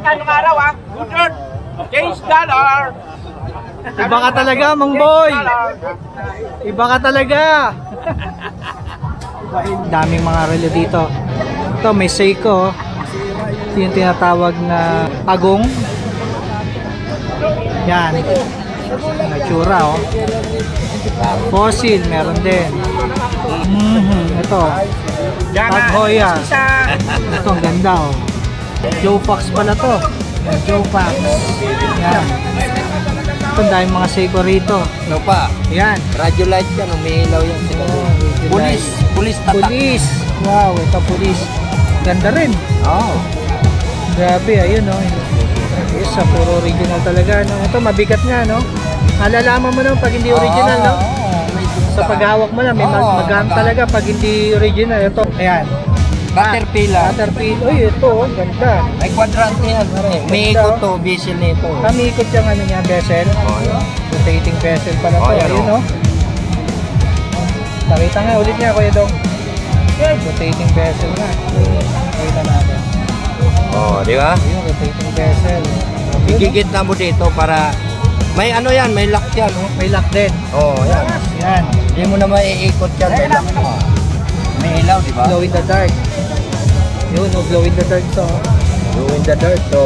kanong araw ha. Good. Change dollar. Iba ka talaga, Mang Boy. Iba ka talaga. Daming mga relo dito. Ito may Seiko. Ito yung tinatawag na pagong. Yan. May tsura oh. Fossil meron din. Ito Tag Heuer. Ito ang ganda oh. Joe-Fox pala to. Joe-Fox. Yan. Ito ang daming mga Seiko rito. No pa. Yan. Radio light yan, umiilaw yan. Pulis tatak. Pulis. Wow, ito pulis. Ganda rin. Oh. Grabe, ayun oh. Isa, puro original talaga. No? Ito, mabigat nga, no? Malalaman mo naman pag hindi original, no? Sa paghawak mo na, may magaan talaga pag hindi original. Ito, ayan. Caterpillar. Caterpillar. Uy, ito, oh, ganda. Ay, quadrante yan. May ikot to, bezel nito. Kami ikot yung ano niya, bezel. Rotating bezel pala to. Ayun, no? Nakita nga ulit niya, Kuya Dong. Rotating bezel na. Nakita natin. Oh, di ba? Ayun, rotating bezel. Igigit na mo dito para may ano yan, may lock yan. Oh. May lock din. Oh, yan. Yan. Hindi mo na maiikot yan, may lock mo. May ilaw, di ba? Glow in the dark. Yun, oh, glow in the dark to. Glow in the dark to.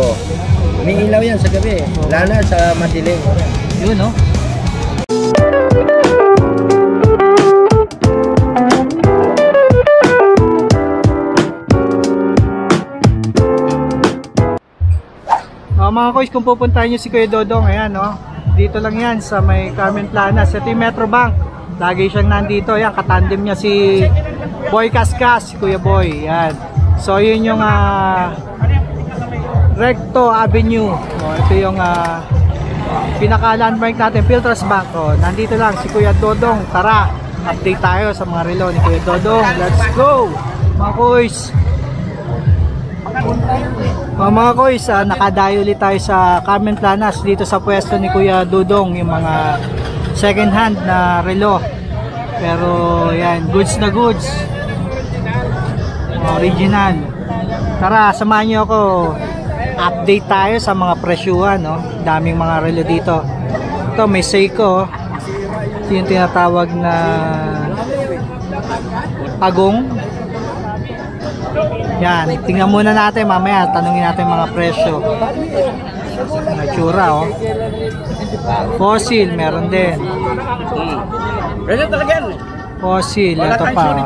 May ilaw yan sa gabi. Lalo sa madilim. Yun, no? Mga kois, kung pupuntahan nyo si Kuya Dodong, ayan no, dito lang yan sa may Carmen Planas. Ito yung Metro Bank, lagi siyang nandito. Ayan, katandem niya si Boy Kaskas, si Kuya Boy. Ayan. So yun yung Recto Avenue. Ito yung pinaka-landmark natin, Philtras Bank. Nandito lang si Kuya Dodong. Tara, update tayo sa mga relo ni Kuya Dodong. Let's go mga kois. Mga kois, nakadayo ulit tayo sa Carmen Planas dito sa pwesto ni Kuya Dodong, yung mga second hand na relo. Pero yan, goods na goods. Original. Tara, samahan niyo ako. Update tayo sa mga presyuhan, no? Daming mga relo dito. Ito may Seiko. Ito yung tinatawag na pagong. Yan, tingnan muna natin mamaya, tanungin natin mga presyo. Mga tsura oh. Fossil meron din. Fossil, ito pa.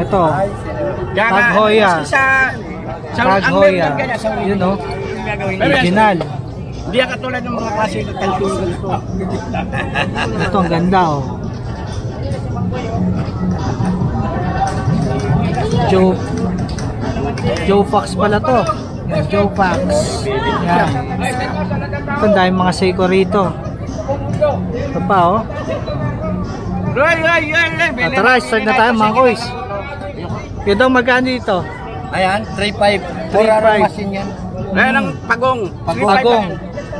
Ito. Tag Heuer. Tag Heuer. Yun oh. Original. Hindi katulad ng mga klase ng kalsyon ito. Ito ang ganda oh. Joe-Fox pala to. Joe-Fox. Yan. Ito ang daming mga Seiko rito. Ito pa oh. Tara, start na tayo mga kois. Yun daw magkano dito? Ayan, 3.5. 4 machine yan. Ayan ang pagong.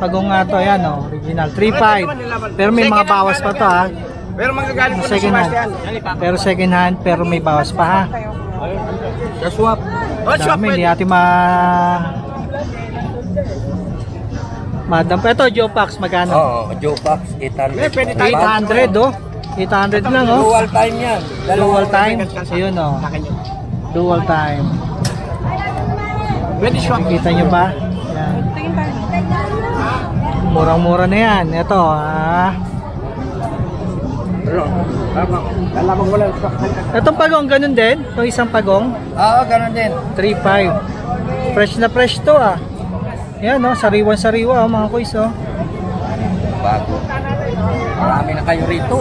Pagong nga to, ayan oh. Original 3.5. Pero may mga bawas pa to ha. Pero magagaling po na si Second hand. Pero second hand, pero may bawas pa ha. Sa swap. Dami, hindi natin Madam, ito Joe-Fox, magkano? Oo, Joe-Fox, 800. 800 oh. 800 lang oh. Dual time yan. Dual time. Ayun oh. Dual time. Pwede swap. Nakikita nyo ba? Yan. Murang-mura na yan. Ito Itong pagong, ganun din? Itong isang pagong? Oo, ganun din. 3.5. Fresh na fresh to ah. Yan oh, sariwan-sariwa oh, mga kois oh. Bago. Marami na kayo rito.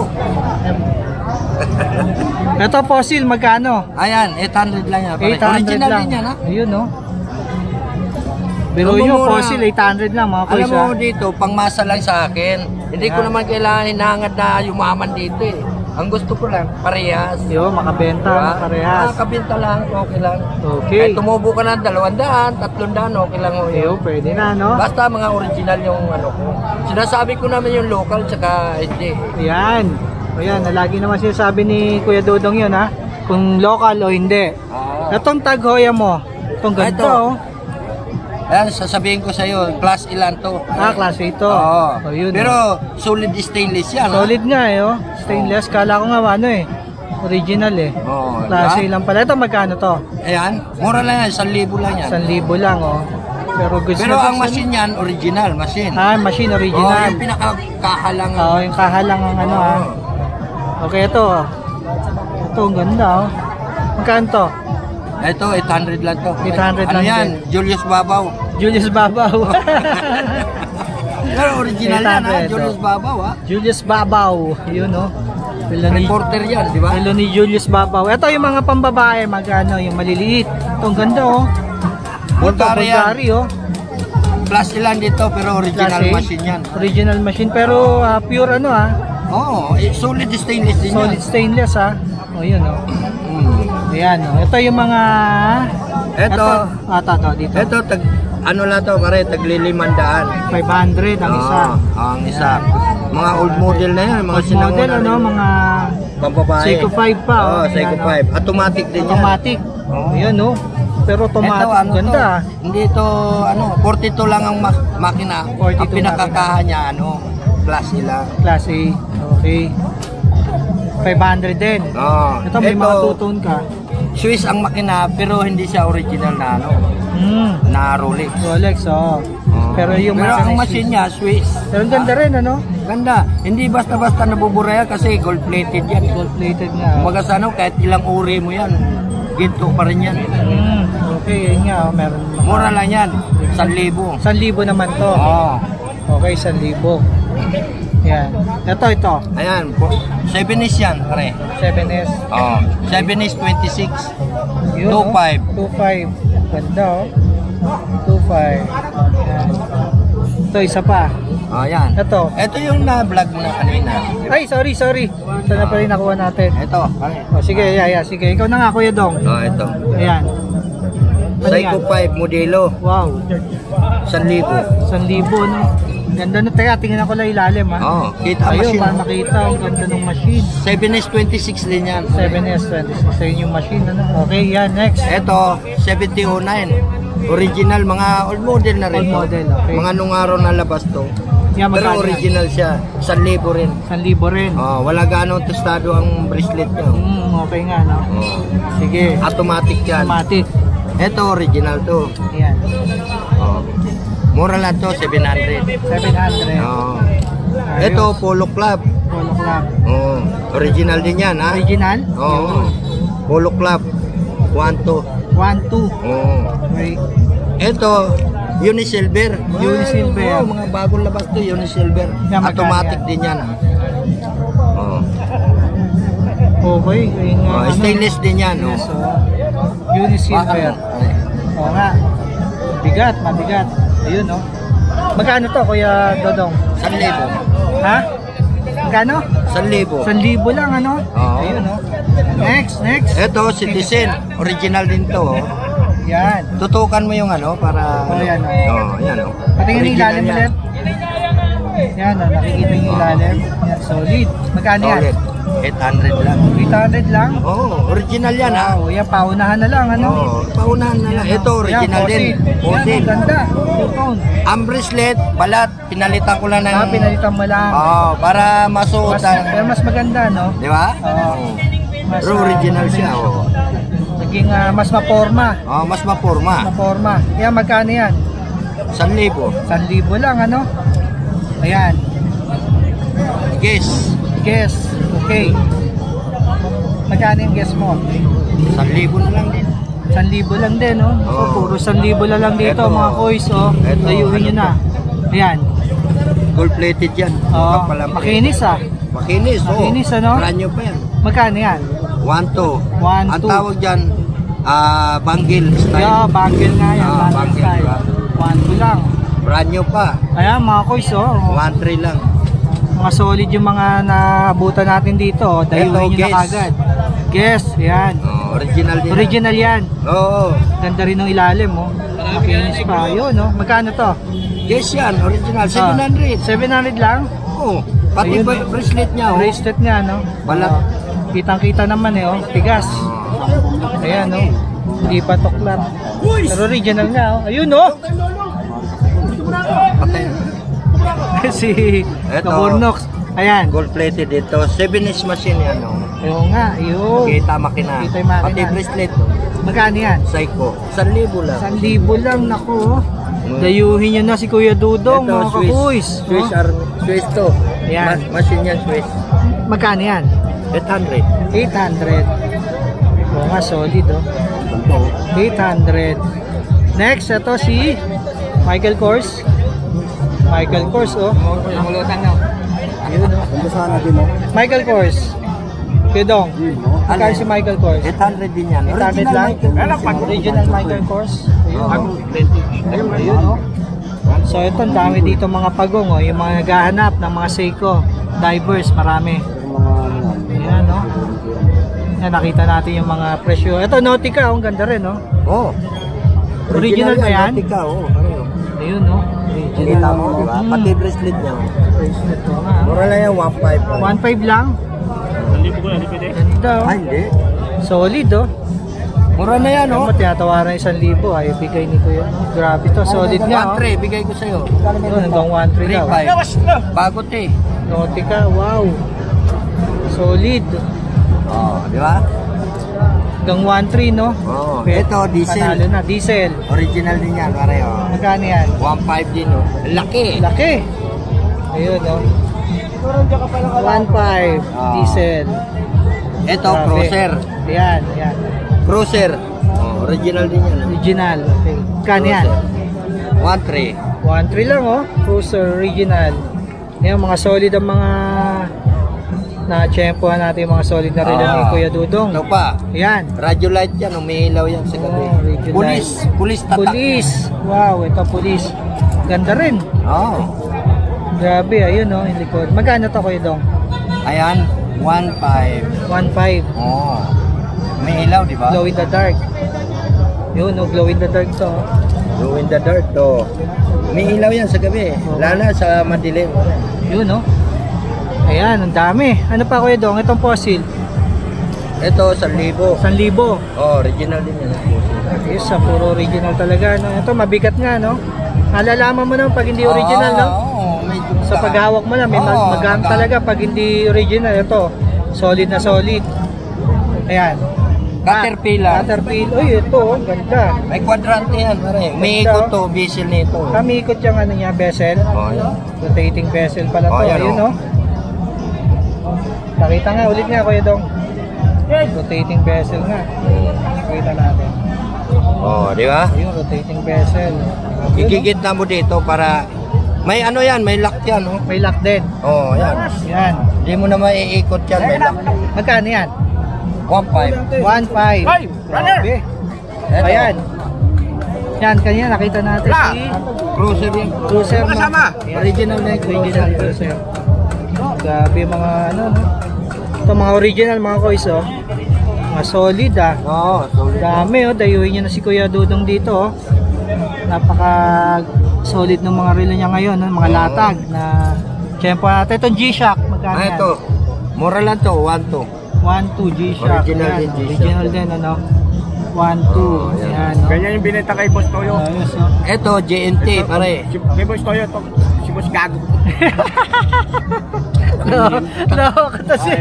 Ito fossil, magkano? Ayan, 800 lang yan. 800 original lang. din yan ha. Ayun oh. Biro nyo, fossil 800 lang mga kois. Alam mo dito, pangmasa lang sa akin. Hindi ko naman kailangan hinahangad na yumaman dito eh. Ang gusto ko lang, parehas. Yo, makabenta, diba? Parehas. Makabenta lang, okay lang. Okay. Kahit tumubo ka ng 200, 300, okay lang. Yo, pwede na, no? Basta mga original yung ano ko. Sinasabi ko naman yung local, tsaka hindi. Yan. Ayan, lagi naman sinasabi ni Kuya Dodong yun, ha? Kung local o hindi. Itong Tag Heuer mo, Itong ganda, Ito. oh. Ayan, sasabihin ko sa'yo, class ilan to. Klase ito. Oo. Oh, yun, Pero solid stainless yan. solid nga eh, oh. Stainless. Kala ko nga ano eh. Original eh. Oo. Klase lang pala. Ito magkano to? Ayan, mura lang yan, 1,000 lang yan. 1,000 lang, oh. Pero goods Pero na ang goods, machine yan, original machine. machine Oh, original. yung pinakakahalang. Oo, yung kahalang ang ano ah. Okay, ito. Ito, ang ganda oh. Magkano to? Ito, 800 lang to. 800 ano lang yan? din. Julius Babaw. Julius Babaw. Pero original yan ha, 800, Julius oh. Babaw ha. Julius Babaw. Yun oh. Pila ni, Reporter yan, di ba? pila ni Julius Babaw. Ito yung mga pambabae, magkano, yung maliliit. Ito, ang ganda oh. Bulgari yan. Bulgari oh. Plus lang dito, pero original Klase. machine yan. Original machine, pero pure ano ah. Oo, solid stainless din Solid yan. stainless ah. Oh, yun oh. Ayan oh. Ito yung mga... Ito. Ito, dito. Ito, ano lang to, pare, tagli-500. 500 ang isa. Ang isa. Mga old model na yan, mga Old model, ano, mga pambabae. Seiko 5 pa. Oo, Oh, Seiko Ayan, 5. Automatic din yan. automatic. Oo. Ayan oh. Pero automatic, Ito, ano ganda. to, hindi to, 42 lang ang makina. 42 Ang pinakakaha niya, plus ilang. Class A. Okay. 500 din. Oo. Ito may mga two-tone ka. Swiss ang makina, pero hindi siya original na na Rolex. Rolex, oh. Oo. Pero yung pero ang is machine niya, Swiss. Pero ang ganda rin, ano? Ganda. Hindi basta-basta nabubura yan kasi gold-plated yan. Gold-plated nga. Kumbaga sa ano, kahit ilang uri mo yan, ginto pa rin yan. Okay, yun nga, oh, meron. Mura lang yan, 1,000. 1,000 naman to. Oo. Okay, 1,000. Yan. Ito. Ayan, 7S yan, pare. 7S. Oo. 7S 26. Yun, 2.5. 2.5. Ganda, oh. 2.5. Yan. Ito, isa pa. Ayan. Ito. Ito yung na-vlog mo na kanina. Ay, sorry. Ito na pa rin nakuha natin. Ito, pare. Oh, sige, sige. Ikaw na nga, Kuya Dong. Ito. Ayan. Ano Seiko yan? 5 modelo, Wow. 1,000. 1,000, no? Ganda na. Teka, tingnan ako lang ilalim, ha? Oo, kita Ayun, machine. para makita. Ang ganda ng machine. 7S 26 din yan. 7S, 26. Ayun yung machine, ano? Okay, yan. Next. Ito, 7009. Original, mga old model na rin. Old to. model, okay. Mga nung araw na labas to. Yan, Pero magkano yan? original siya, 1,000 rin. 1,000 rin. Wala gaano testado ang bracelet niya. Okay nga, no? Sige. Automatic yan. Automatic. Ito, original to. Ayan. Oh. Mura lang to, 700. 700. Oh. Ayos. Ito, Polo Club. Polo Club. Oh. Original din yan, ha? Original? Oo. Polo Club. 1-2. 1-2. Oo. Okay. Ito, Unisilver. Unisilver. Oo, mga bagong labas to, Unisilver. Yan, magkano Automatic yan? din yan. Oo. Okay. Ayun nga, ano? Stainless din yan. Oh. Yes, Unisilver. Oo nga. Mabigat. Ayun, no? Magkano to, Kuya Dodong? 1,000. Ha? Magkano? 1,000. 1,000 lang, ano? Oo. Ayun, no? Next. Ito, Citizen. Original din to. Oh. Yan. Tutukan mo yung ano para... Oh, yan, oh. Oo, yan. Oh. Patingin yung ilalim Original ulit. Yan, nakikita yung ilalim. Yan, solid. Magkano yan? Solid. 800 lang. 800 lang? Oo, original yan ha. Wow, yan, paunahan na lang, ano? Oo, paunahan na lang. Ito, original din. Yan, Fossil. ganda. Two-tone. Ang bracelet, balat, pinalitan ko lang ng... Pinalitan mo lang. Oo, para masuotan. Pero mas maganda, no? Di ba? Oo. Mas, Pero original siya. Oo. Naging mas maporma. Oo, mas maporma. Maporma. Yan, magkano yan? 1,000. 1,000 lang, ano? Ayan. Guess. Guess. Okay. Magkano yung guess mo? 1,000 na lang din. 1,000 lang din, no? So, Oo. puro 1,000 lang dito, Eto. mga koys, oh. Eto, Layuin nyo ano na. Ayan. Gold plated yan. Oo. Kapalang- Makinis, ah. Makinis, oo. Makinis, ano? Brand new pa yan. Magkano yan? 1-2. 1-2. Ang tawag dyan, bangle style. Yeah, bangle nga yan. Ah, bangle bangle, style. diba? 1,2 lang. Brand new pa. Ayan, mga koys, oh. 1-3 lang. Mga solid yung mga naabutan natin dito, oh. Dayuhin nyo na Guess. kagad. Guess, yan. Original din. Original yan. Oo. Ganda rin ng ilalim, oh. Makinis pa. Yun, no? Magkano to? Yes yan, original. 700. 700 lang? Oo. Pati Ayun. bracelet niya, oh. Bracelet niya, no? Balat. Kitang-kita naman, eh, oh. Tigas. Ayan, no? Hindi pa tuklat. Pero original nga, oh. Ayun, oh. Patay. Si Eto. Kabornox. Ayan. Gold plated dito. 7-inch machine yan. Oh. Oo nga, ayun. Kita makina. Kita yung makina. Pati bracelet. Oh. Magkano yan? Psycho. 1,000 lang. 1,000 lang, naku. Oh. Dayuhin nyo na si Kuya Dudong, Ito, mga kakuis. Swiss Oh. Army. Swiss to. Yan. Machine yan, Swiss. Magkano yan? 800. 800. Oo nga, solid, oh. 800. Next, ito si Michael Kors. Michael Kors, oh. Mulutan na. Ayun, oh. Michael Kors. Kidong. Magkano si Michael Kors? 800 din yan. 800 lang. Original Michael Kors. Ayun, oh. Ayun, oh. So ito, ang dami dito mga pagong, oh. Yung mga naghahanap ng mga Seiko divers, marami. Ayan, no? Yan, nakita natin yung mga presyo. Ito, Nautica, ang ganda rin, no? Oh. Original ba yan? Nautica, oh. Pareho. Ayun, no? Kita mo, di ba? Mm. Pati bracelet niya. Oh. Bracelet, oh, nga. Mura lang yan, 1.5. 1.5 lang. Ganda, Ay, oh. hindi. Solid, oh. Mura na yan, oh. Ano mo, tinatawaran 1,000, ayaw bigay ni Kuya. Grabe to, solid nga, oh. 1.3, bigay ko sa'yo. Yun, hanggang 1.3 daw. 3.5. Bagot eh. Nautica, wow. Solid. Oh, di ba? Hanggang 1.3, no? Oh, Pet, ito, diesel. Panalo na, diesel. Original din yan, pareho. Magkano yan? 1.5 din, oh. Laki. Laki. Ayun, no? 1.5, Ah. diesel. Ito, Grabe. cruiser. Yan, yan. Cruiser. Oh, original din yan. Original. Okay. Magkano yan? 1.3. 1.3 lang, oh. Cruiser original. Yan, mga solid ang mga na-tsempohan natin yung mga solid na relo ni Kuya Dudong. Ito pa. Yan. Radio light yan, umiilaw yan sa gabi. Oh, radio Pulis. Pulis tatak. Pulis. Wow, ito pulis. Ganda rin. Oh. Grabe, ayun, oh, yung likod. Magkano to, Kuya Dong? Ayan, 1.5. 1.5. Oh. May ilaw, di ba? Glow in the dark. Yun, oh, glow in the dark to. Oh. Glow in the dark to. May ilaw yan sa gabi. Lalo na sa madilim. Yun, oh. Ayan, ang dami. Ano pa, Kuya Dong? Itong fossil. Ito, 1,000. 1,000. Oh, original din yan. Yes, puro original talaga. No? Ito, mabigat nga, no? Malalaman mo naman pag hindi original, no? Oo, medyo Sa paghawak mo lang, may Oo, magaan talaga pag hindi original. Ito, solid na solid. Ayan. Caterpillar. Caterpillar. Uy, ito, oh, ganda. May kwadrante yan, pare. May ikot to, bezel nito. Kami ikot yung ano niya, bezel. Oh, yan. Rotating bezel pala to. Oh, yan, Ayun, oh. no? Nakita nga, ulit nga, Kuya Dong. Rotating bezel nga. Nakita natin. Oh, di ba? Ayun, rotating bezel. Gigigit na mo dito para may ano yan, may lock yan, oh. May lock din. Oh, yan. Yan. Hindi mo na maiikot yan, may lock. Magkano yan? 1.5. 1.5. Hoy, brother! Grabe. Eto, Ayan. Yan, kanina nakita natin Wala. si Cruiser yan. Cruiser. Mga sama. Original na yung Original Cruiser. Grabe mga ano, no? Ito mga original mga kois, oh. Mga solid, ah. Oo, solid. Dami, oh. Dayuhin nyo na si Kuya Dudong dito, oh. Napaka solid ng mga relo niya ngayon, no? Mga latag na tiyempo natin. Itong G-Shock, magkano Ah, yan? ito. Mura lang to, 1.2. 1.2 G-Shock. Original Yan, din G-Shock. Original din, ano? 1.2. yan. Yan, no? Ganyan yung binenta kay Boss Toyo. Ayos, oh. Ito, JNT, pare. Kay Boss Toyo, si Boss Gago. Loko ka to siya.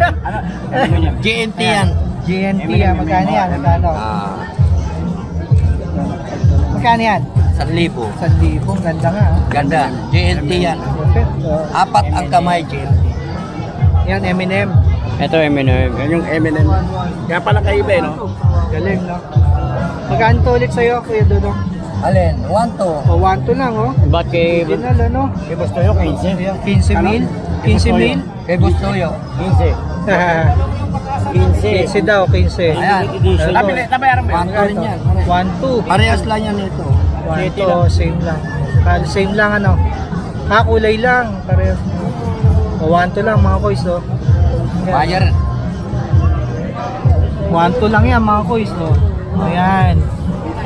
JNT yan. GNT yan, magkano yan? Magkano? Ah, Magkano yan? 1,000. 1,000, ang ganda nga. Oh. Ganda. JNT yan. Perfect. Oh. 4 ang kamay, JNT. Yan, M&M. Ito, M&M. Yan yung M&M. Kaya pala kaiba, no? Galing, no? Magkano to ulit sa'yo, Kuya Dudong? Alin? 1 to. O, 1,2 lang, oh. Ba't kay Original, ano? Boss Toyo, 15? 15 mil? 15 mil? Kay Bustoyo. 15. 15 daw, 15. Ayan. Nabayaran mo 1 to rin yan. 1,2. Parehas lang yan ito. 1,2, same lang. Same lang, ano? Kulay lang. Parehas. O, 1,2 lang, mga kois, oh. Bayar. 1,2 lang yan, mga kois, oh. Ayan.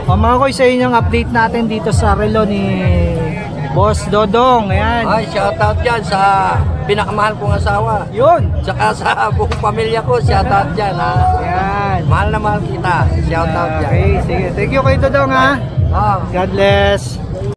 O, mga kois, sa inyong update natin dito sa relo ni Boss Dodong. Ayan. Ay, shoutout dyan sa pinakamahal kong asawa. Yun. Tsaka sa buong pamilya ko, shoutout dyan, ha. Ayan. Mahal na mahal kita. Shout out dyan. Okay, sige. Thank you Kuya Dodong ha. Oh. God bless.